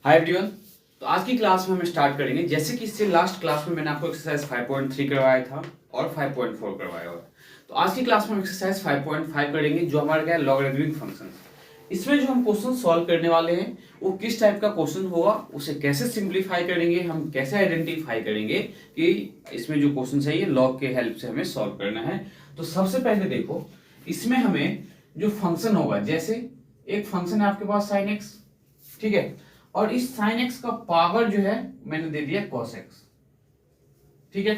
Hi everyone. तो आज की क्लास में हम स्टार्ट करेंगे, जैसे कि इससे लास्ट क्लास में मैंने आपको एक्सरसाइज 5.3 करवाया था और 5.4 करवाया हुआ है। तो आज की क्लास में हम एक्सरसाइज 5.5 करेंगे, जो हमारा क्या है, लॉगरिथमिक फंक्शन। इसमें जो हम क्वेश्चन सॉल्व करने वाले हैं वो किस टाइप का क्वेश्चन होगा, उसे कैसे सिंप्लीफाई करेंगे, हम कैसे आइडेंटिफाई करेंगे कि इसमें जो क्वेश्चन है ये लॉग के हेल्प से हमें सॉल्व करना है। तो सबसे पहले देखो, इसमें हमें जो फंक्शन होगा, जैसे एक फंक्शन है आपके पास sin x, ठीक है, और इस sin x का पावर जो है मैंने दे दिया cos x, ठीक है।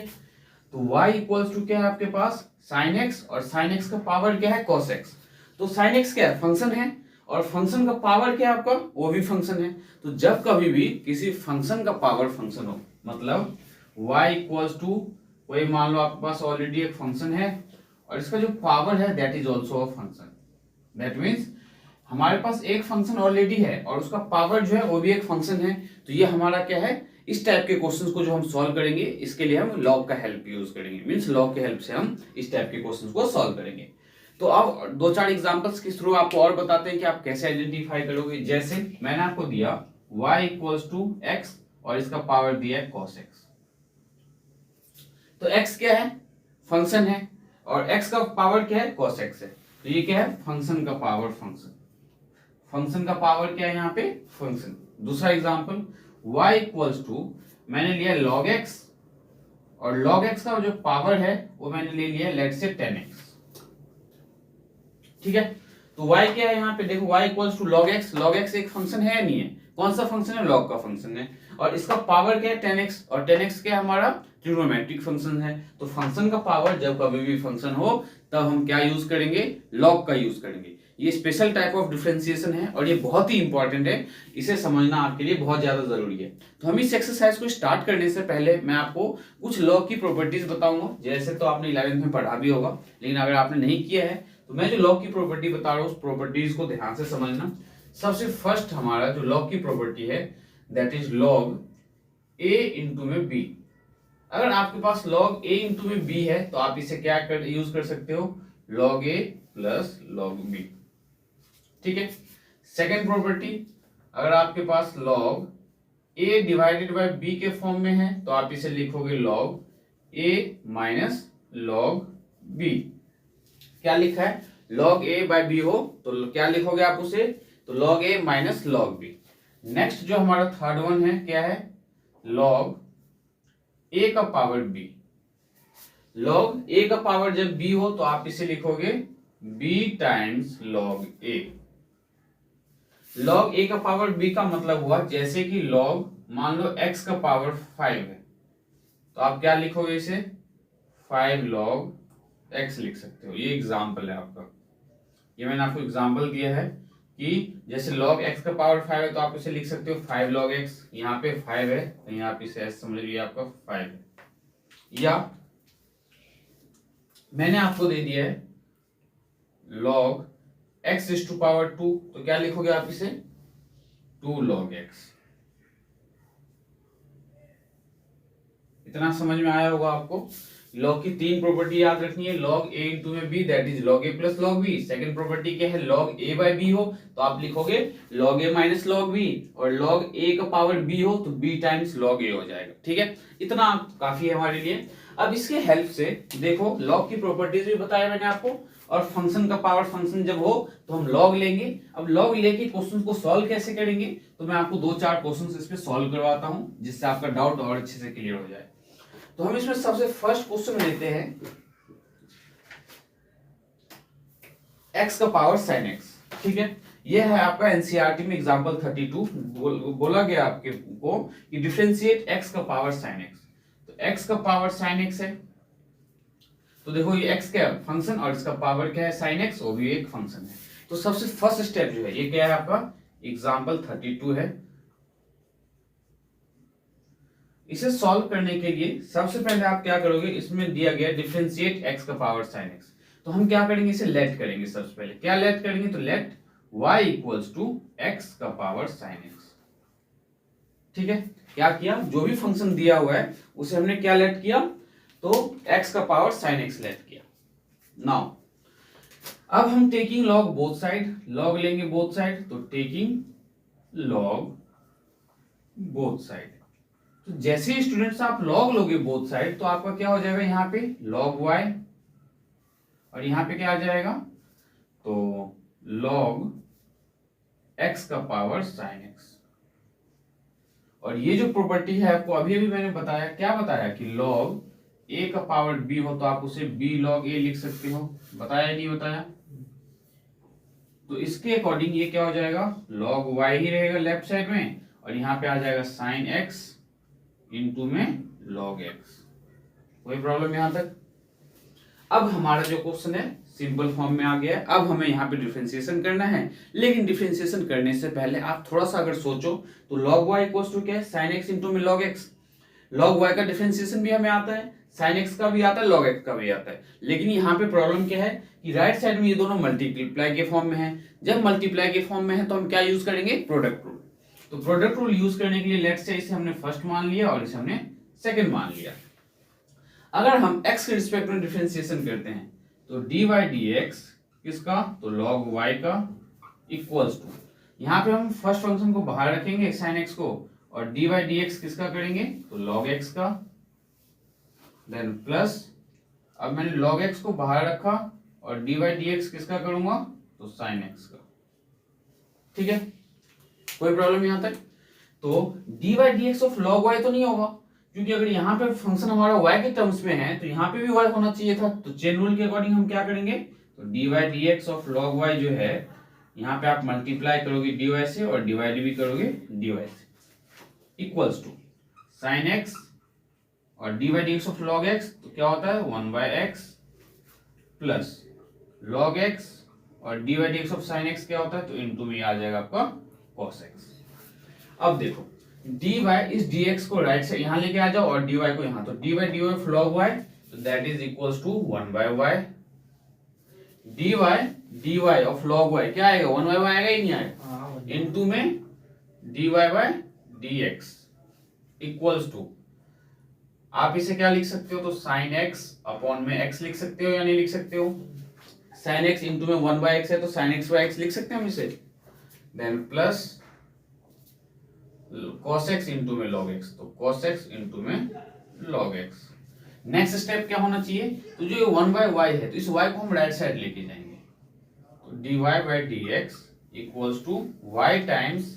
तो y इक्वल्स टू क्या है आपके पास, sin x, और sin x का पावर क्या है, cos x। तो sin x क्या है, फंक्शन है, और फंक्शन का पावर क्या है आपका, वो भी फंक्शन है। तो जब कभी भी किसी फंक्शन का पावर फंक्शन हो, मतलब y इक्वल्स टू, वही मान लो आपके पास ऑलरेडी एक फंक्शन है और इसका जो पावर है that is also a function. That means हमारे पास एक फंक्शन ऑलरेडी है और उसका पावर जो है वो भी एक फंक्शन है। तो ये हमारा क्या है, इस टाइप के क्वेश्चंस को जो हम सॉल्व करेंगे इसके लिए हम लॉग का हेल्प यूज करेंगे। मींस लॉग के हेल्प से हम इस टाइप के क्वेश्चंस को सॉल्व करेंगे। तो अब दो चार एग्जांपल्स के थ्रू आपको और बताते हैं कि आप कैसे आइडेंटिफाई करोगे। जैसे मैंने आपको दिया y इक्वल्स टू x और इसका पावर दिया है cos x। तो x क्या है, फंक्शन है, और x का पावर क्या है, cos x है। तो ये क्या है, फंक्शन का पावर फंक्शन। फंक्शन का पावर क्या है यहाँ पे, फंक्शन। दूसरा एग्जांपल y इक्वल्स टू, मैंने लिया log x, और log x का जो पावर है वो मैंने ले लिया लेट से 10x, ठीक है। तो y क्या है यहाँ पे, देखो y equals to log x। log x एक फंक्शन है या नहीं है, कौन सा फंक्शन है, log का फंक्शन है, और इसका पावर क्या है 10x, और 10x क्या है हमारा ट्रिग्नोमेट्रिक फंक्शन है। तो फंक्शन का पावर जब कभी भी फंक्शन हो तब हम क्या यूज करेंगे, log का यूज करेंगे। ये स्पेशल टाइप ऑफ डिफरेंशिएशन है और ये बहुत ही इंपॉर्टेंट है, इसे समझना आपके लिए बहुत ज्यादा जरूरी है। तो हम इस एक्सरसाइज को स्टार्ट करने से पहले मैं आपको कुछ लॉग की प्रॉपर्टीज बताऊंगा। जैसे तो आपने 11th में पढ़ा भी होगा, लेकिन अगर आपने नहीं किया है तो मैं जो लॉग की प्रॉपर्टी बता रहा हूं उस प्रॉपर्टीज को ध्यान से समझना। सबसे फर्स्ट हमारा जो लॉग की प्रॉपर्टी है that is log a into में b। अगर आपके पास log a इंटू में b है तो आप इसे क्या कर यूज कर सकते हो, log a plus log b, ठीक है। सेकेंड प्रॉपर्टी, अगर आपके पास log a divided by b के फॉर्म में है तो आप इसे लिखोगे log a minus log b। क्या लिखा है, log a बाय b हो तो क्या लिखोगे आप उसे, तो log a minus log b। Next जो हमारा थर्ड वन है क्या है, log a का पावर b। log a का पावर जब b हो तो आप इसे लिखोगे b times log a। log a का पावर b का मतलब हुआ, जैसे कि log मान लो x का पावर 5 है तो आप क्या लिखोगे इसे, 5 log x लिख सकते हो। ये एग्जाम्पल है आपका, ये मैंने आपको एग्जाम्पल दिया है कि जैसे log x का पावर 5 है तो आप इसे लिख सकते हो 5 log x। यहाँ पे 5 है तो यहाँ पे इसे ऐसे समझ लीजिए आपका 5 है। या मैंने आपको दे दिया है log x is to power 2 तो क्या लिखोगे आप इसे, 2 log x। इतना समझ में आया होगा आपको। log की तीन प्रॉपर्टी याद रखनी है, log a इंटू में b that is log a plus log b। Second property क्या है, log a बाय b हो तो आप लिखोगे log a minus log b, और log a का पावर b हो तो b टाइम्स log a हो जाएगा, ठीक है। इतना काफी है हमारे लिए। अब इसके हेल्प से देखो, log की प्रॉपर्टीज भी बताया मैंने आपको, और फंक्शन का पावर फंक्शन जब हो तो हम log लेंगे। अब log लेके क्वेश्चन को सॉल्व कैसे करेंगे, तो मैं आपको दो चार क्वेश्चन इस पे सॉल्व करवाता हूं जिससे आपका डाउट और अच्छे से क्लियर हो जाए। तो हम इसमें सबसे फर्स्ट क्वेश्चन लेते हैं x का पावर sin x, ठीक है। यह है आपका एनसीईआरटी में एग्जांपल 32 बोला गया आपके को कि डिफरेंशिएट x का पावर sin x। तो x का पावर sin x है, तो देखो ये x क्या है, फंक्शन, और इसका पावर क्या है sin x, वो भी एक फंक्शन है। तो सबसे फर्स्ट स्टेप जो है ये क्या है आपका, एग्जांपल 32 है। इसे सॉल्व करने के लिए सबसे पहले आप क्या करोगे, इसमें दिया गया डिफरेंशिएट x का पावर sin x, तो हम क्या करेंगे, इसे लेट करेंगे। सबसे पहले क्या लेट करेंगे, तो let y equals to x का पावर sin x, ठीक है। क्या किया, जो भी फंक्शन दिया हुआ है उसे हमने क्या लेट किया, तो x का पावर sin x लेट किया। नाउ अब हम taking log both side, log लेंगे बोथ साइड, तो टेकिंग log बोथ साइड। तो जैसे ही स्टूडेंट्स आप लॉग लोगे बोथ साइड तो आपका क्या हो जाएगा, यहाँ पे लॉग वाई और यहाँ पे क्या आ जाएगा, तो लॉग एक्स का पावर साइन एक्स। और ये जो प्रॉपर्टी है आपको अभी अभी मैंने बताया, क्या बताया कि लॉग ए का पावर बी हो तो आप उसे बी लॉग ए लिख सकते हो, बताया नहीं बताया। तो इसके अकॉर्डिंग ये क्या हो जाएगा, लॉग वाई ही रहेगा लेफ्ट साइड में और यहाँ पे आ जाएगा साइन एक्स इंटू में लॉग एक्स। कोई प्रॉब्लम यहाँ तक? अब हमारा जो क्वेश्चन है सिंपल फॉर्म में आ गया है। अब हमें यहाँ पे डिफरेंशिएशन करना है, लेकिन डिफरेंशिएशन करने से पहले आप थोड़ा सा अगर सोचो तो log y इक्वल्स टू क्या है, साइन एक्स इंटू में log x। log y का डिफरेंशिएशन भी हमें आता है, साइन एक्स का भी आता है, log x का भी आता है। लेकिन यहाँ पे प्रॉब्लम क्या है कि राइट साइड में ये दोनों मल्टीप्लाई के फॉर्म में है। जब मल्टीप्लाई के फॉर्म में है तो हम क्या यूज करेंगे, प्रोडक्ट रूल। तो प्रोडक्ट रूल यूज करने के लिए लेट्स से इसे हमने फर्स्ट मान लिया और इसे हमने सेकंड मान लिया। अगर हम x के रिस्पेक्ट में डिफरेंशिएशन करते हैं तो dy dx किसका, तो log y का इक्वल्स टू, यहाँ पे हम फर्स्ट फंक्शन को बाहर रखेंगे sin x को और dy dx किसका करेंगे, तो log x का, देन प्लस, अब मैंने log x को बाहर रखा और dy dx किसका करूंगा, तो sin x का। ठीक है, कोई प्रॉब्लम यहाँ तक? तो dy dx of log y तो नहीं होगा, क्योंकि अगर यहाँ पे फंक्शन हमारा y के टर्म्स में है तो यहाँ पे भी y होना चाहिए था। तो चेन रूल के अकॉर्डिंग हम क्या करेंगे, तो dy dx of log y जो है यहाँ पे आप मल्टीप्लाई करोगे dy से और डिवाइड भी करोगे dy से, इक्वल्स टू sin x और dy dx of log x तो क्या होता है 1/x प्लस log x और dy dx of sin x क्या होता है, तो इनटू में आ जाएगा आपका cos x। अब देखो dy इस dx को राइट से यहाँ लेके आ जाओ और dy को यहाँ, तो dy ऑफ log y तो that is equals to 1/y। dy of log y क्या आएगा, 1/y आएगा ही नहीं आएगा, इनटू में dy dx इक्वल्स टू, आप इसे क्या लिख सकते हो, तो sin x अपॉन में x लिख सकते हो या नहीं लिख सकते हो, sin x इंटू में 1/x है तो sin x/x लिख सकते हैं हम इसे, then plus cos x into में log x, तो cos x इंटू में log x। नेक्स्ट स्टेप क्या होना चाहिए, तो जो ये 1/y है तो इस y को हम राइट साइड लेके जाएंगे, तो dy dx equals to y times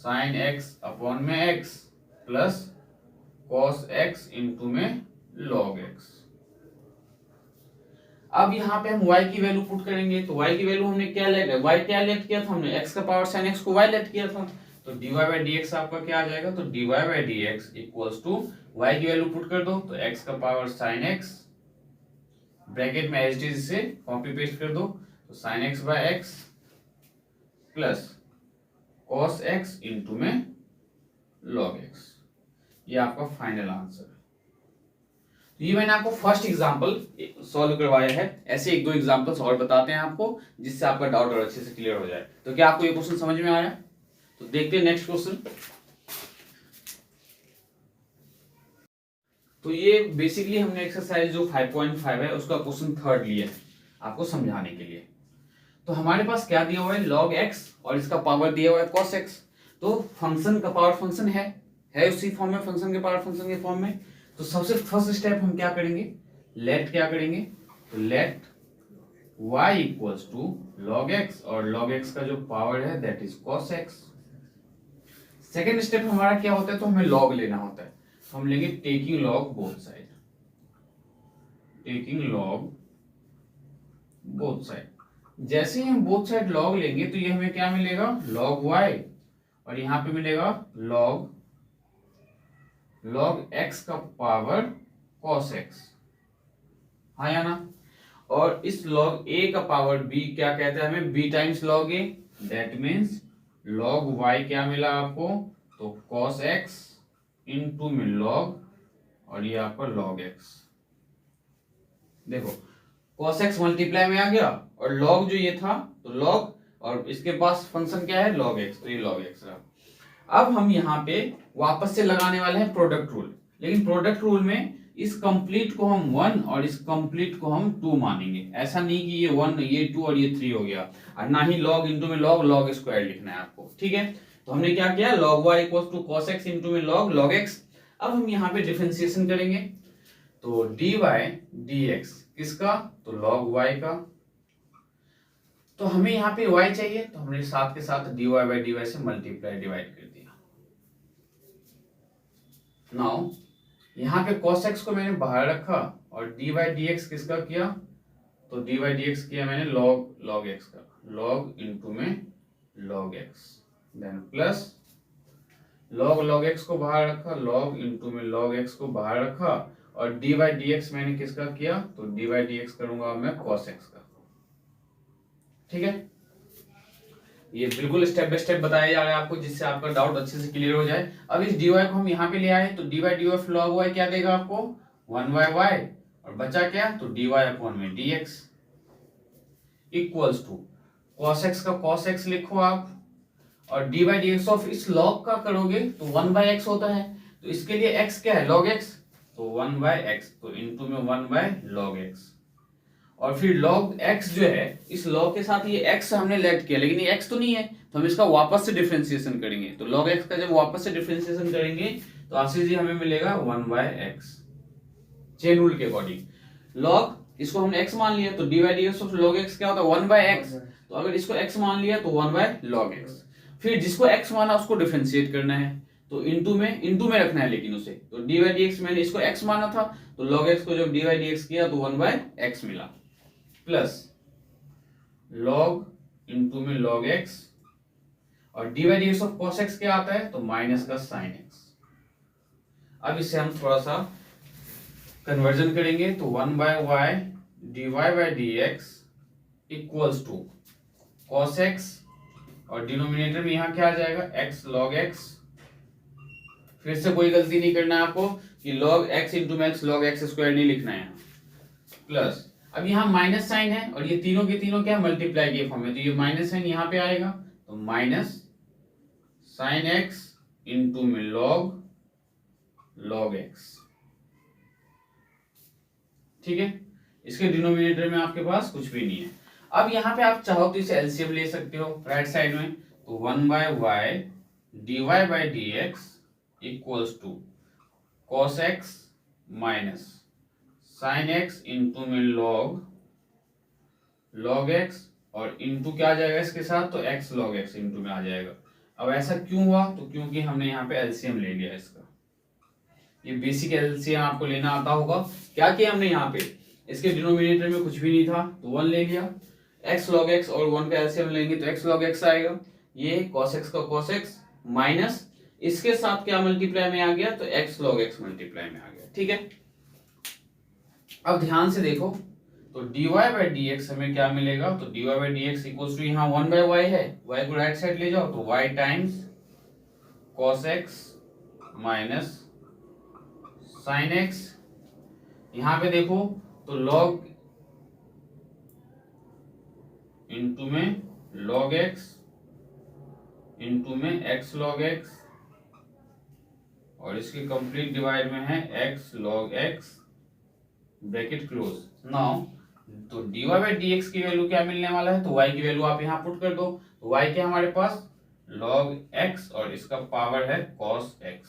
sin x upon में x plus cos x into में log x। अब यहाँ पे हम y की वैल्यू पुट करेंगे, तो y की वैल्यू हमने क्या लेट, y क्या लेट किया था हमने, x का पावर sin x को y लेट किया था, तो dy dx आपका क्या आ जाएगा, तो dy dx equals to y की वैल्यू पुट कर दो, तो x का पावर sin x ब्रैकेट में एज इट इज से कॉपी पेस्ट कर दो, तो sin x/x plus cos x into में log x। ये आपका फाइनल आंसर है। तो ये मैंने आपको फर्स्ट एग्जांपल सॉल्व करवाया है, ऐसे एक दो एग्जांपल्स और बताते हैं आपको जिससे आपका डाउट और अच्छे से क्लियर हो जाए। तो क्या आपको ये क्वेश्चन समझ में आया? तो देखते हैं नेक्स्ट क्वेश्चन। तो ये बेसिकली हमने एक्सरसाइज जो 5.5 है उसका क्वेश्चन थर्ड लिया है आपको समझाने के लिए। तो हमारे पास क्या दिया हुआ है, log x और इसका पावर दिया हुआ है cos x। तो फंक्शन का पावर फंक्शन है उसी फॉर्म में, फंक्शन के पावर फंक्शन के फॉर्म में। तो सबसे फर्स्ट स्टेप हम क्या करेंगे, लेट क्या करेंगे, तो let y equals to log x और log x का जो पावर है that is cos x। Second step हमारा क्या होता है, तो हमें log लेना होता है, तो हम लेंगे taking log both side, taking log both side. जैसे ही हम बोथ साइड log लेंगे तो ये हमें क्या मिलेगा, log y और यहाँ पे मिलेगा log x का पावर cos x, हाँ या ना। और इस log a का पावर b क्या कहते हैं हमें, b times log a, that means log y क्या मिला आपको, तो cos x इंटू में log और ये आपका log x। देखो cos x मल्टीप्लाई में आ गया और log जो ये था तो log और इसके पास फंक्शन क्या है log x, तो ये log x रहा। अब हम यहाँ पे वापस से लगाने वाले हैं प्रोडक्ट रूल, लेकिन प्रोडक्ट रूल में इस कंप्लीट को हम 1 और इस कंप्लीट को हम 2 मानेंगे। ऐसा नहीं कि ये 1 ये 2 और ये 3 हो गया, और ना ही log इंटू में log स्क्वायर लिखना है आपको, ठीक है। तो हमने क्या किया, log y equal to cos x into में log x। अब हम यहाँ पे डिफरेंशिएशन करेंगे, तो dy dx किसका, तो log y का। तो हमें यहाँ पे y चाहिए, तो हमने साथ के साथ dy बाई dy से मल्टीप्लाई डिवाइड कर दिया। नाउ यहाँ पे cos x को मैंने बाहर रखा और dy dx किसका किया, तो dy dx किया मैंने log x का, log इंटू में log x, then plus log x को बाहर रखा, log इंटू में log x को बाहर रखा और dy dx मैंने किसका किया, तो dy dx करूंगा मैं cos x का। ठीक है, ये बिल्कुल स्टेप बाय स्टेप बताया जा रहा है आपको, जिससे आपका डाउट अच्छे से क्लियर हो जाए। अब इस dy को हम यहाँ पे ले आए, तो dy dy of log y क्या देगा आपको, 1/y, और बचा क्या, तो dy अपॉन में dx equals to cos x का cos x लिखो आप, और dy dx ऑफ इस log का करोगे तो 1/x होता है, तो इसके लिए x क्या है, log x, तो 1/x, तो इनटू में 1/log x, और फिर log x जो है इस log के साथ ये x हमने लेट किया, लेकिन ये x तो नहीं है, तो हम इसका वापस से डिफरेंशिएशन करेंगे। तो log x का जब वापस से डिफरेंशिएशन करेंगे तो आशीष जी हमें मिलेगा 1/x, चेन रूल के अकॉर्डिंग। log इसको हमने x मान लिया, तो dy dx of log x क्या होता है, 1/x, तो अगर इसको x मान लिया तो 1/log x। फिर जिसको x माना उसको डिफरेंशिएट करना है, तो इनटू में रखना है, लेकिन उसे, तो dy dx मैंने इसको x माना था, तो log x को जब dy dx किया तो 1/x मिला, प्लस log इंटू में log x, और dy dx of cos x क्या आता है, तो माइनस का sin x। अब इसे हम थोड़ा सा कन्वर्जन करेंगे, तो 1/y dy by dx equals to cos x, और डिनोमिनेटर में यहाँ क्या आ जाएगा, x log x। फिर से कोई गलती नहीं करना है आपको कि log x इंटू में x log x स्क्वायर नहीं लिखना है, प्लस अब यहाँ माइनस साइन है और ये तीनों के तीनों क्या मल्टीप्लाई के फॉर्म में, तो ये माइनस साइन यहाँ पे आएगा, तो माइनस साइन x इंटू में log x। ठीक है, इसके डिनोमिनेटर में आपके पास कुछ भी नहीं है। अब यहाँ पे आप चाहो तो इसे एलसीएम ले सकते हो राइट साइड में, तो 1/y dy by dx equals to cos x minus sin x into में log x, और इंटू क्या आ जाएगा इसके साथ, तो x log x इंटू में आ जाएगा। अब ऐसा क्यों हुआ, तो क्योंकि हमने यहाँ पे एलसीएम ले लिया इसका, ये बेसिक एलसीएम आपको लेना आता होगा। क्या किया हमने यहाँ पे, इसके डिनोमिनेटर में कुछ भी नहीं था तो 1 ले लिया, x log x और 1 का एलसीएम लेंगे तो x log x आएगा, ये cos x का cos x माइनस इसके साथ क्या मल्टीप्लाई में आ गया, तो x log x मल्टीप्लाई में आ गया। ठीक है, अब ध्यान से देखो, तो dy by dx हमें क्या मिलेगा, तो dy by dx equals to यहाँ 1/y है, y को राइट साइड ले जाओ, तो y times cos x minus sin x, यहाँ पे देखो तो log इंटू में log x इंटू में x log x, और इसके कंप्लीट डिवाइड में है x log x bracket close. Now तो dy by dx की वैल्यू क्या मिलने वाला है, तो y की वैल्यू आप यहाँ पुट कर दो, तो y क्या हमारे पास log x और इसका पावर है cos x।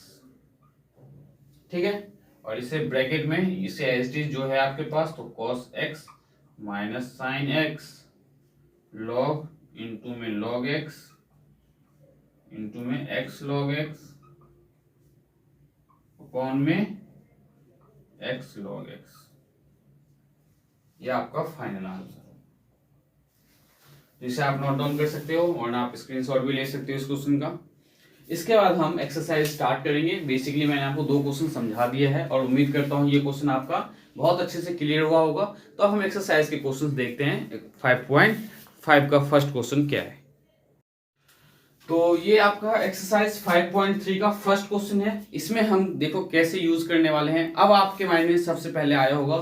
ठीक है, और इसे ब्रैकेट में इसे एज इट इज जो है आपके पास, तो cos x minus sin x log into में log x इंटू में x log x अपॉन में x log x, ये आपका फाइनल आंसर है, जिसे आप नोट डाउन कर सकते हो और आप स्क्रीनशॉट भी ले सकते हो इस क्वेश्चन का। इसके बाद हम एक्सरसाइज स्टार्ट करेंगे। बेसिकली मैंने आपको 2 क्वेश्चन समझा दिया है और उम्मीद करता हूँ ये क्वेश्चन आपका बहुत अच्छे से क्लियर हुआ होगा। तो अब हम एक्सरसाइज के क्वेश्चन देखते हैं। 5.5 का फर्स्ट क्वेश्चन क्या है, तो ये आपका एक्सरसाइज 5.3 का फर्स्ट क्वेश्चन है। इसमें हम देखो कैसे यूज करने वाले हैं। अब आपके माइंड में सबसे पहले आया होगा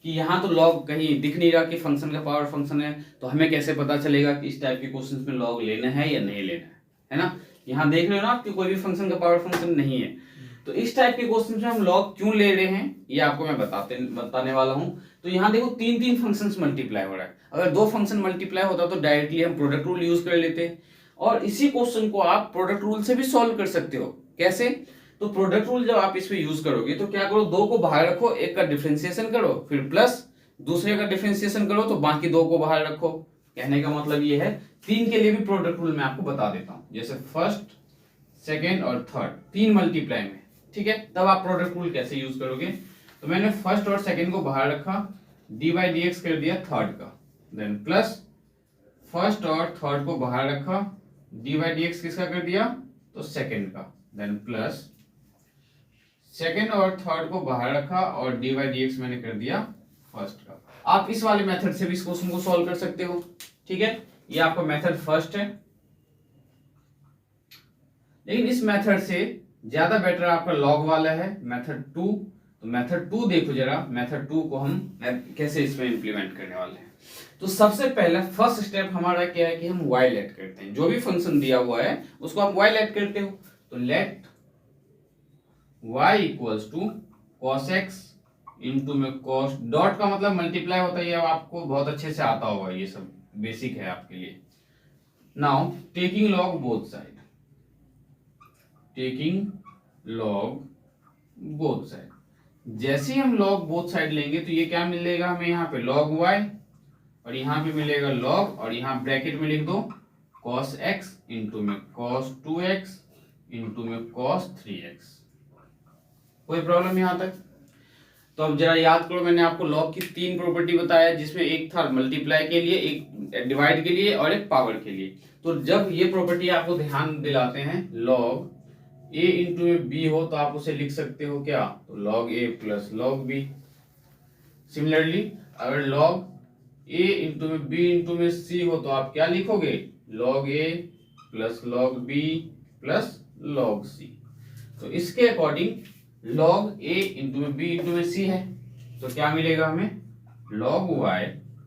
कि यहाँ तो लॉग कहीं दिख नहीं रहा कि फंक्शन का पावर फंक्शन है, तो हमें कैसे पता चलेगा कि इस टाइप के क्वेश्चन में लॉग लेना है या नहीं लेना है ना। यहाँ देख रहे हो ना कि कोई भी फंक्शन का पावर फंक्शन नहीं है, तो इस टाइप के क्वेश्चन में हम लॉग क्यों ले रहे हैं ये आपको मैं बताने वाला हूँ। तो यहाँ देखो 3 फंक्शंस मल्टीप्लाई हो रहा है। अगर 2 फंक्शन मल्टीप्लाई होता तो डायरेक्टली हम प्रोडक्ट रूल यूज कर लेते। और इसी क्वेश्चन को आप प्रोडक्ट रूल से भी सॉल्व कर सकते हो। कैसे? तो प्रोडक्ट रूल जब आप इसमें यूज करोगे तो क्या करो, दो को बाहर रखो, एक का डिफरेंशिएशन करो, फिर प्लस दूसरे का डिफरेंशिएशन करो, तो बाकी दो को बाहर रखो। कहने का मतलब ये है, तीन के लिए भी प्रोडक्ट रूल मैं आपको बता देता हूं, जैसे फर्स्ट, सेकेंड और थर्ड, तीन मल्टीप्लाई में, ठीक है। तब आप प्रोडक्ट रूल कैसे यूज करोगे, तो मैंने फर्स्ट और सेकेंड को बाहर रखा, डी बाई डी एक्स कर दिया थर्ड का, देन प्लस फर्स्ट और थर्ड को बाहर रखा, डी बाई डी एक्स किसका कर दिया, तो सेकेंड का, देन प्लस सेकेंड और थर्ड को बाहर रखा और डी बाई डी एक्स मैंने कर दिया फर्स्ट का। आप इस वाले मेथड से भी इस क्वेश्चन को सॉल्व कर सकते हो, ठीक है। ये आपका मेथड फर्स्ट है, लेकिन इस मेथड से ज्यादा बेटर आपका लॉग वाला है मेथड टू। तो मेथड टू देखो जरा, मेथड टू को हम कैसे इसमें इंप्लीमेंट करने वाले हैं। तो सबसे पहले फर्स्ट स्टेप हमारा क्या है कि हम y लेट करते हैं, जो भी फंक्शन दिया हुआ है उसको आप y लेट करते हो। तो let y equals to cos x into में cos, डॉट का मतलब मल्टीप्लाई होता है, ये आपको बहुत अच्छे से आता होगा, ये सब बेसिक है आपके लिए। Now taking log both side, taking log both side, जैसे ही हम लॉग बोथ साइड लेंगे तो ये क्या मिलेगा हमें, यहाँ पे log y और यहाँ पे मिलेगा log, और यहाँ ब्रैकेट में लिख दो cos x इंटू में cos 2x इंटू में cos 3x। कोई प्रॉब्लम यहाँ तक? तो अब जरा याद करो, मैंने आपको लॉग की तीन प्रॉपर्टी बताया, जिसमें एक था मल्टीप्लाई के लिए, एक डिवाइड के लिए और एक पावर के लिए। तो जब ये प्रॉपर्टी आपको ध्यान दिलाते हैं, लॉग a इंटू में b हो तो आप उसे लिख सकते हो क्या, तो log a plus log b। Similarly अगर log a इंटू में b इंटू में c हो तो आप क्या लिखोगे, log a plus log b plus log c। तो इसके अकॉर्डिंग log a इंटू में b इंटू में c है, तो क्या मिलेगा हमें, log y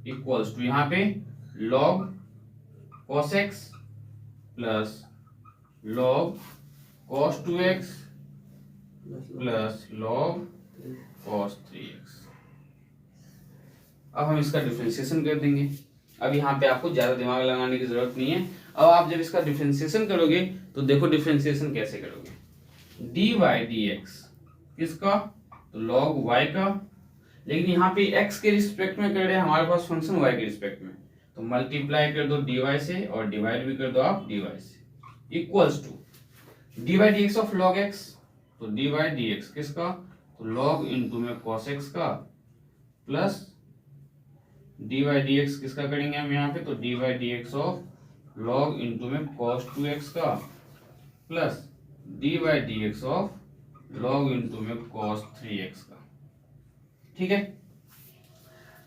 इक्वल्स टू यहाँ पे log cos x plus log cos 2x plus log cos 3x। अब हम इसका डिफरेंशिएशन कर देंगे। अब यहाँ पे आपको ज्यादा दिमाग लगाने की जरूरत नहीं है। अब आप जब इसका डिफरेंशिएशन करोगे तो देखो डिफरेंशिएशन कैसे करोगे, डी वाई डी एक्स किसका, तो log y का, लेकिन यहाँ पे x के रिस्पेक्ट में कर रहे हैं, हमारे पास फंक्शन y के रिस्पेक्ट में, तो मल्टीप्लाई कर दो dy से और डिवाइड भी कर दो आप dy से, equals to d by d x of log x, तो डी बाई डी एक्स किसका, तो लॉग इंटू में कॉस एक्स का, plus d by d x किसका करेंगे हम यहाँ पे, तो d by d x of log into में कॉस 2x का, plus d by d x of log into में कॉस 3x का, ठीक है।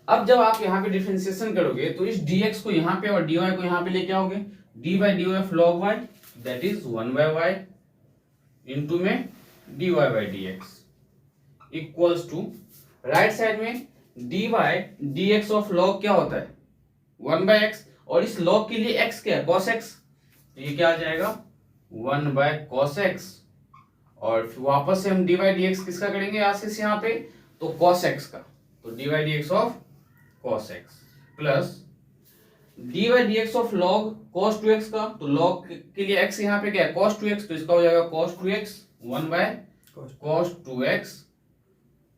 अब जब आप यहाँ पे डिफरेंशिएशन करोगे तो इस dx को यहाँ पे और dy को यहाँ पे लेके आओगे, डी बाई डी ऑफ लॉग y that is 1 by y into में dy by dx equals to right side में dy dx ऑफ log क्या होता है, 1 बाई x, और इस log के लिए x क्या है, cos x, तो ये क्या आ जाएगा 1 बाई cos x, और वापस से हम dy dx किसका करेंगे यहाँ से यहाँ पे, तो cos x का, तो dy dx of cos x plus dy dx of log cos 2x का, तो log के लिए x यहाँ पे क्या है cos 2x, तो इसका हो जाएगा cos 2x 1 bye cos 2x,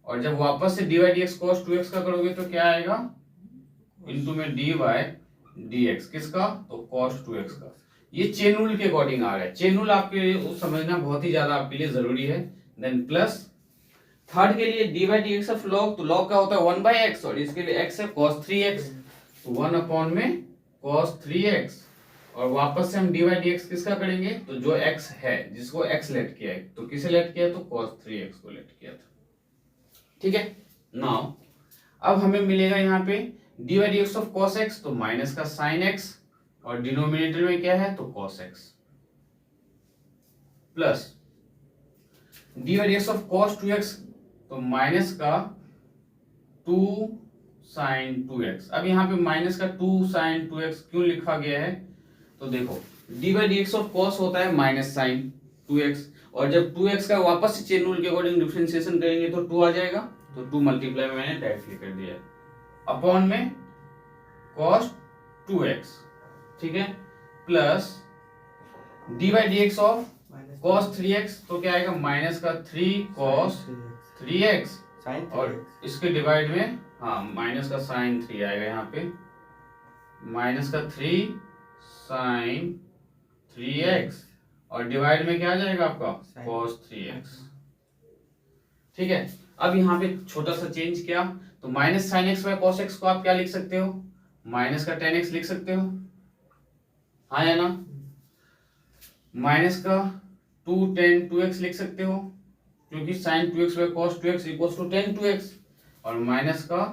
और जब वापस से dy dx cos 2x का करोगे तो क्या आएगा, इनटू में dy dx किसका, तो cos 2x का। ये चेन रूल के अकॉर्डिंग आ रहा है, चेन रूल आपके लिए समझना बहुत ही ज्यादा आपके लिए जरूरी है। देन प्लस थर्ड के लिए dy dx ऑफ log, तो log का होता है 1 बाय x, और इसके लिए x है cos 3x, तो 1 अपॉन में cos 3x, और वापस से हम dy dx किसका करेंगे, तो जो x है जिसको x लेट किया है, तो किसे लेट किया, तो cos 3x को लेट किया था, ठीक है। नाउ अब हमें मिलेगा यहाँ पे dy dx of cos x, तो माइनस का sin x, और डिनोमिनेटर में क्या है, तो cos x, plus dy dx of cos 2x, तो माइनस का 2 sin 2x। अब यहाँ पे माइनस का 2 sin 2x क्यों लिखा गया है, तो देखो dy dx ऑफ cos होता है माइनस sin 2x, और जब 2x का वापस से चेन रूल के अकॉर्डिंग डिफरेंशिएशन करेंगे तो 2 आ जाएगा, तो 2 मल्टीप्लाई में मैंने डायरेक्टली कर दिया, अपॉन में cos 2x, ठीक है, plus d by d x of cos 3x, तो क्या आएगा माइनस का 3 cos 3x और इसके डिवाइड में हाँ माइनस का साइन 3 आएगा यहाँ पे, माइनस का 3 साइन 3x और डिवाइड में क्या आ जाएगा आपका cos 3x। ठीक है, अब यहाँ पे छोटा सा चेंज किया तो minus sine x by cos x को आप क्या लिख सकते हो, माइनस का tan x लिख सकते हो, हाँ या ना, माइनस का 2 tan 2x लिख सकते हो क्योंकि sin 2x by cos 2x equals to tan 2x और माइनस का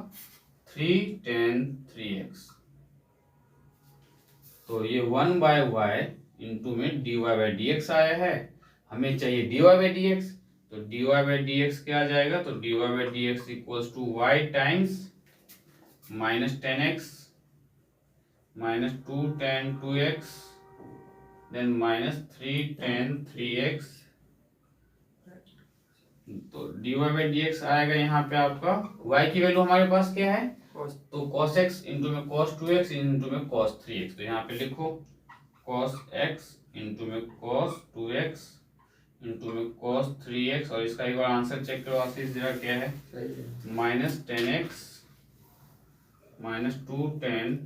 3 tan 3x। तो ये 1 बाय y इंटू में dy बाई डी एक्स आया है, हमें चाहिए dy बाई डी एक्स, तो dy बाई डी एक्स क्या आ जाएगा, तो dy by d x equals to y times minus tan x minus 2 tan 2x then minus 3 tan 3x, तो dy बाई डी एक्स आएगा यहाँ पे आपका y की वैल्यू हमारे पास क्या है, तो cos x इंटू में cos 2x इंटू में cos 3x, तो यहाँ पे लिखो cos x इंटू में cos 2x इंटू में cos 3x और इसका एक बार आंसर चेक करो आशीष जरा क्या है, minus 10x minus 2 tan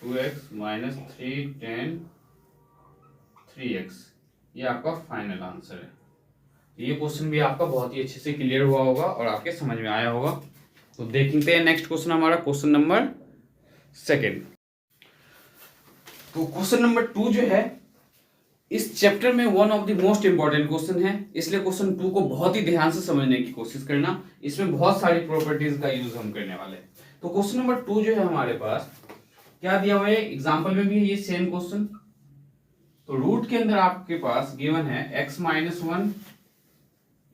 2x minus 3 tan 3x, ये आपका फाइनल आंसर है। ये क्वेश्चन भी आपका बहुत ही अच्छे से क्लियर हुआ होगा और आपके समझ में आया होगा। तो देखते हैं नेक्स्ट क्वेश्चन हमारा क्वेश्चन नंबर 2। तो क्वेश्चन नंबर 2 जो है इस चैप्टर में one of the most important question है, इसलिए क्वेश्चन 2 को बहुत ही ध्यान से समझने की कोशिश करना, इसमें बहुत सारी प्रॉपर्टीज का यूज हम करने वाले हैं। तो क्वेश्चन नंबर 2 जो है हमारे पास क्या दिया हुआ है, एग्जाम्पल में भी है ये सेम क्वेश्चन। तो रूट के अंदर आपके पास गिवन है x माइनस 1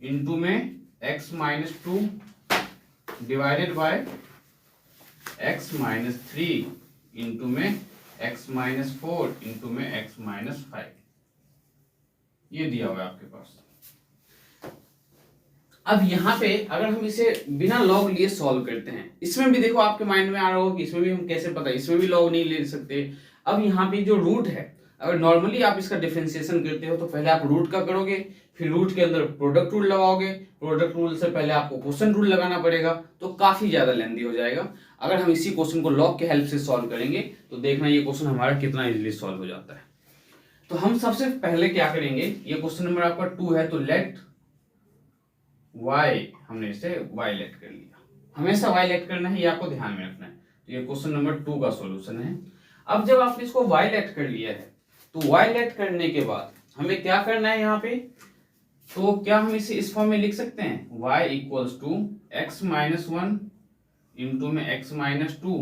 इंटू में x minus 2 divided by x minus 3 into में x माइनस 4 इंटू में x माइनस 5, ये दिया हुआ है आपके पास। अब यहाँ पे अगर हम इसे बिना लॉग लिए सॉल्व करते हैं, इसमें भी देखो आपके माइंड में आ रहा होगा कि इसमें भी हम कैसे पता, इसमें भी लॉग नहीं ले सकते। अब यहाँ पे जो रूट है, अगर नॉर्मली आप इसका डिफरेंशिएशन करते हो तो पहले आप रूट का करोगे, फिर रूट के अंदर प्रोडक्ट रूल लगाओगे, प्रोडक्ट रूल से पहले आपको क्वेश्चन रूल लगाना पड़ेगा, तो काफी ज्यादा लेंथी हो जाएगा। अगर हम इसी क्वेश्चन को लॉग के हेल्प से सॉल्व करेंगे तो देखना ये क्वेश्चन हमारा कितना इजीली सॉल्व हो जाता है। तो हम सबसे पहले क्या करेंगे, ये क्वेश्चन नंबर आपका 2 है, तो लेट y, हमने इसे y लेट कर लिया, हमेशा y लेट करना है, ये आपको ध्यान में रखना है। तो ये क्वेश्चन नंबर 2 का सॉल्यूशन है। अब जब आपने इसको y लेट कर लिया है तो y लेट करने के बाद हमें क्या करना है यहाँ पे, तो क्या हम इसे इस फॉर्म में लिख सकते हैं, y equals to x minus 1 into में x माइनस 2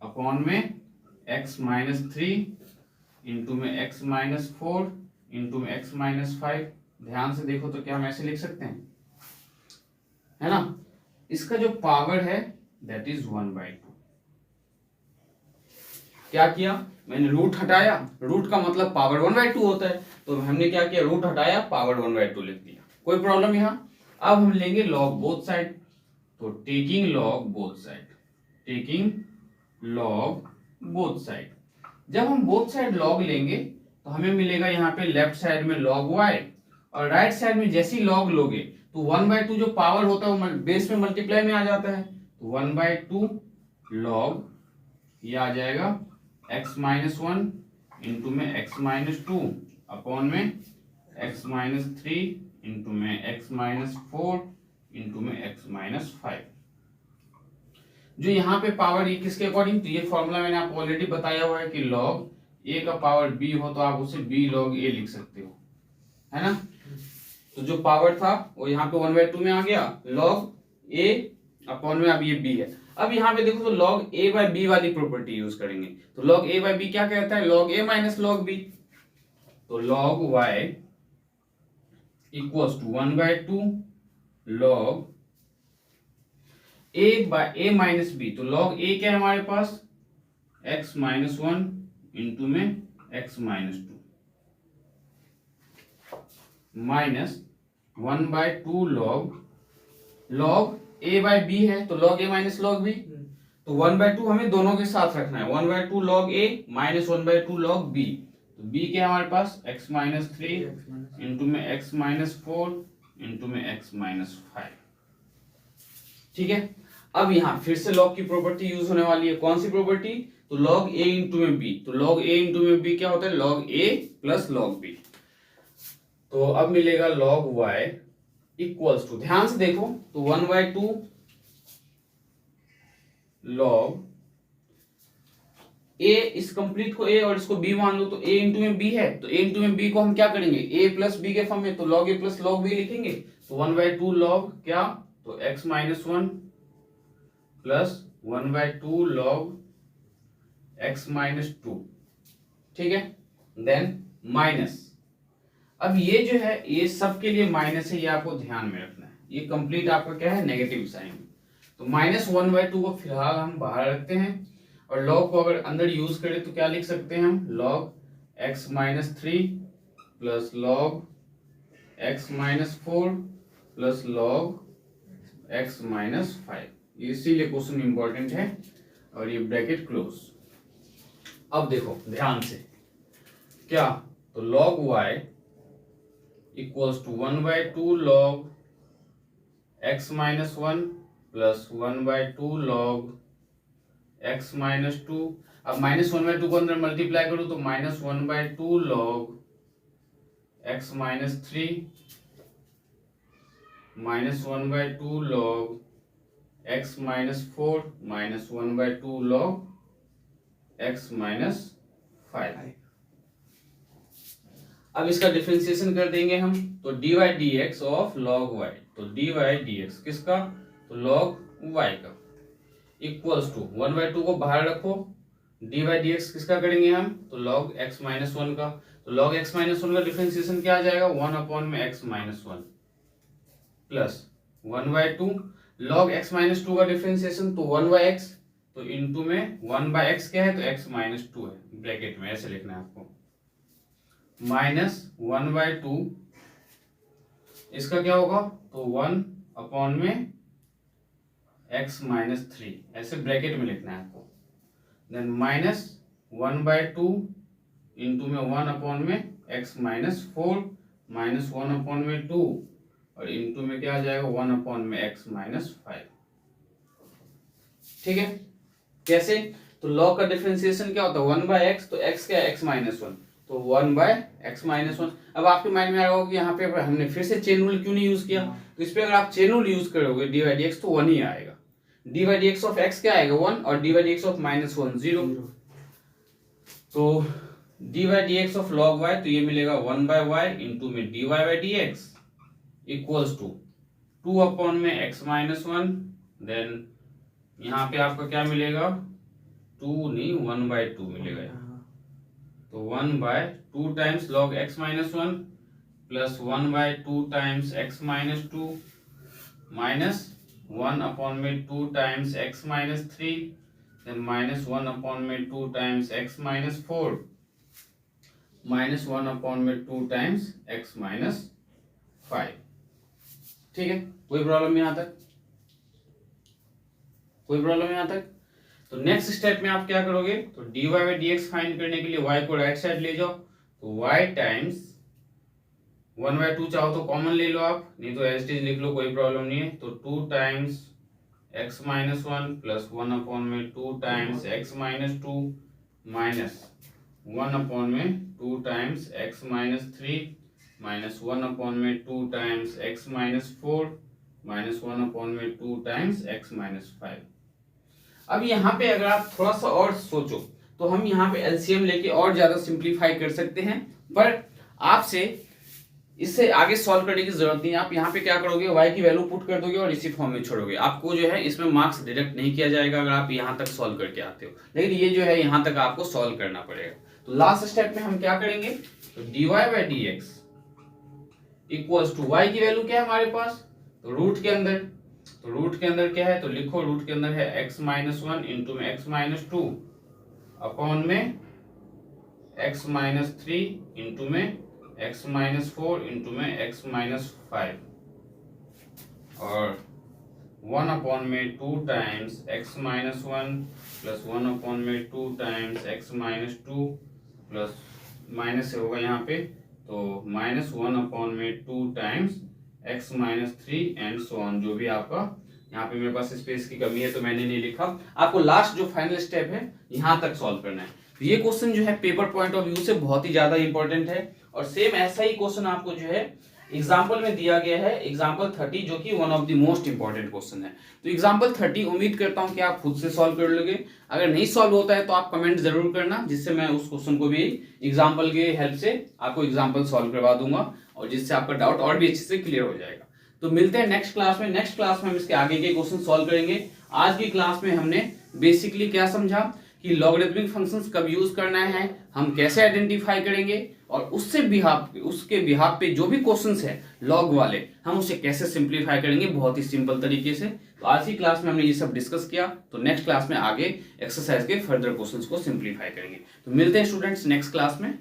अपॉन में x माइनस 3 इंटू में x माइनस 4 इंटू में x माइनस 5। ध्यान से देखो तो क्या हम ऐसे लिख सकते हैं, है ना, इसका जो पावर है दैट इज 1/2। क्या किया, मैंने रूट हटाया, रूट का मतलब पावर 1/2 होता है, तो हमने क्या किया, रूट हटाया, पावर 1/2 लिख दिया, कोई प्रॉब्लम यहाँ। अब हम लेंगे लॉग बोथ साइड, तो taking log both side, taking log both side. जब हम बोथ साइड लॉग लेंगे तो हमें मिलेगा यहाँ पे लेफ्ट साइड में log y और राइट साइड में जैसे ही log लोगे तो 1/2 जो पावर होता है वो बेस में मल्टीप्लाई में आ जाता है, तो 1/2 log ये आ जाएगा x माइनस 1 इंटू में x माइनस 2 अपॉन में x माइनस 3 इंटू में x माइनस 4 इंटू में x माइनस 5। जो यहाँ पे पावर ये किसके अकॉर्डिंग, तो ये फॉर्मूला मैंने आपको ऑलरेडी बताया हुआ है कि log a का पावर b हो तो आप उसे b log a लिख सकते हो, है ना। तो जो पावर था वो यहाँ पे 1/2 में आ गया, log a अपॉन में अब ये b है। अब यहाँ पे देखो तो log a बाय b वाली प्रॉपर्टी यूज करेंगे, तो log a बाय b क्या कहता है, log a minus log b, तो log y equals to 1/2 log a minus b, तो log a क्या है हमारे पास x माइनस 1 इंटू में x minus 2 minus 1/2 log a by b है, तो log a minus log b, तो 1/2 हमें दोनों के साथ रखना है, 1/2 log a minus 1/2 log b, तो b क्या है हमारे पास x माइनस थ्री इंटू में x माइनस फोर इंटू में x माइनस फाइव। ठीक है, अब यहाँ फिर से लॉग की प्रॉपर्टी यूज होने वाली है। कौन सी प्रॉपर्टी? तो लॉग a इंटू में b। तो लॉग a इंटू में b क्या होता है? Log a plus log b। तो अब मिलेगा लॉग y इक्वल्स टू, ध्यान से देखो, तो 1/2 लॉग a, इस कंप्लीट को a और इसको b मान लो, तो a इंटू में b है, तो a इंटू में b को हम क्या करेंगे? a प्लस b के फॉर्म में, तो log a plus log b लिखेंगे। तो 1/2 log क्या? तो x minus one plus 1/2 log x minus to. ठीक है, देन माइनस, अब ये जो है ये सबके लिए माइनस है, ये आपको ध्यान में रखना है। ये कंप्लीट आपका क्या है? Negative sign. तो माइनस 1/2 को फिलहाल हम बाहर रखते हैं, और लॉग को अगर अंदर यूज करें तो क्या लिख सकते हैं हम? Log x minus three plus log x minus four plus log x minus five. इसीलिए क्वेश्चन इंपॉर्टेंट है, और ये ब्रैकेट क्लोज। अब देखो ध्यान से, क्या? तो log y equals to 1/2 log x minus one plus 1/2 log x minus two. अब माइनस 1/2 को अंदर मल्टीप्लाई करो तो minus 1/2 log x minus three minus 1/2 log x minus four minus 1/2 log x minus five. अब इसका डिफरेंशिएशन कर देंगे हम, तो dy dx of log y। तो dy dx किसका? तो log y का, इक्वल्स टू 1/2 को बाहर रखो, dy dx किसका करेंगे हम? तो log x माइनस वन का। तो log x माइनस वन का डिफरेंशिएशन क्या आ जाएगा? 1 में x minus one plus 1/2 log x minus to का डिफरेंशिएशन, तो 1/x, तो इंटू में 1/x क्या है? तो x माइनस टू है, ब्रैकेट में ऐसे लिखना है आपको, माइनस 1/2, इसका क्या होगा? तो 1 में x माइनस थ्री, ऐसे ब्रैकेट में लिखना है आपको। देन माइनस 1/2 इंटू में 1 में x माइनस फोर माइनस 1 में टू, और इंटू में क्या आ जाएगा? 1 में x माइनस फाइव। ठीक है, कैसे? तो log का डिफरेंशिएशन क्या होता है? 1/x, तो x क्या है? x माइनस वन, तो 1/x माइनस वन। अब आपके माइंड में आएगा कि यहाँ पे हमने फिर से चेन रूल क्यों नहीं यूज किया? तो इस पे अगर आप चेन रूल यूज करोगे dy dx, तो वन ही आएगा। dy dx ऑफ x क्या आएगा? वन, और dy dx of minus one zero. तो dy dx of log y, तो ये मिलेगा 1/y इंटू में dy dx इक्वल्स टू 2 में x माइनस वन। देन यहाँ पे आपका क्या मिलेगा? 2 नहीं 1/2 मिलेगा। तो 1/2 times log x minus one plus 1/2 times x minus two minus 1 में 2 times x minus three, then minus 1 में 2 times x minus four minus 1 में 2 टाइम्स x माइनस फाइव। ठीक है, कोई प्रॉब्लम यहाँ तक? कोई प्रॉब्लम यहाँ तक? तो नेक्स्ट स्टेप में आप क्या करोगे? तो dy बाई dx फाइंड करने के लिए y को राइट साइड ले जाओ, तो y टाइम्स 1/2 चाहो तो कॉमन ले लो आप, नहीं तो एज इट इज लिख लो, कोई प्रॉब्लम नहीं है। तो 2 times x minus one plus 1 में 2 times x minus two minus 1 में 2 times x minus three minus 1 में 2 times x minus four minus 1 में 2 टाइम्स x माइनस फाइव। अब यहाँ पे अगर आप थोड़ा सा और सोचो तो हम यहाँ पे एलसीएम लेके और ज्यादा सिंप्लीफाई कर सकते हैं, पर आपसे इससे आगे सॉल्व करने की जरूरत नहीं है। आप यहाँ पे क्या करोगे? y की वैल्यू पुट कर दोगे और इसी फॉर्म में छोड़ोगे। आपको जो है इसमें मार्क्स डिडक्ट नहीं किया जाएगा अगर आप यहाँ तक सॉल्व करके आते हो, लेकिन ये जो है यहाँ तक आपको सॉल्व करना पड़ेगा। तो लास्ट स्टेप में हम क्या करेंगे? तो dy by dx equals to y की वैल्यू क्या है हमारे पास? तो रूट के अंदर, तो रूट के अंदर क्या है? तो लिखो रूट के अंदर है x माइनस वन इंटू में x माइनस टू अपॉन में x माइनस थ्री इंटू में x माइनस फोर इंटू में x माइनस फाइव, और 1 में 2 times x minus one plus 1 में 2 times x minus two plus minus से होगा यहाँ पे, तो -1/2 times x - 3 and so on. जो भी आपका यहाँ पे मेरे पास स्पेस की कमी है तो मैंने नहीं लिखा। आपको लास्ट जो फाइनल स्टेप है यहाँ तक सॉल्व करना है। तो ये क्वेश्चन जो है पेपर पॉइंट ऑफ व्यू से बहुत ही ज्यादा इंपॉर्टेंट है, और सेम ऐसा ही क्वेश्चन आपको जो है एग्जाम्पल में दिया गया है, एग्जाम्पल 30, जो कि one of the most important question है। तो एग्जाम्पल 30 उम्मीद करता हूं कि आप खुद से सॉल्व कर लोगे। अगर नहीं सॉल्व होता है तो आप कमेंट जरूर करना, जिससे मैं उस क्वेश्चन को भी एग्जाम्पल के हेल्प से आपको एग्जाम्पल सॉल्व करवा दूंगा, और जिससे आपका डाउट और भी अच्छे से क्लियर हो जाएगा। तो मिलते हैं नेक्स्ट क्लास में। नेक्स्ट क्लास में हम इसके आगे के क्वेश्चन सॉल्व करेंगे। आज की क्लास में हमने बेसिकली क्या समझा कि लॉगरिथमिक फंक्शंस कब यूज करना है, हम कैसे आइडेंटिफाई करेंगे, और उसके बिहाफ पे जो भी क्वेश्चंस है लॉग वाले, हम उसे कैसे सिंप्लीफाई करेंगे बहुत ही सिंपल तरीके से। तो आज की क्लास में हमने ये सब डिस्कस किया। तो नेक्स्ट क्लास में आगे एक्सरसाइज के फर्दर क्वेश्चंस को सिंप्लीफाई करेंगे। तो मिलते हैं स्टूडेंट्स नेक्स्ट क्लास में।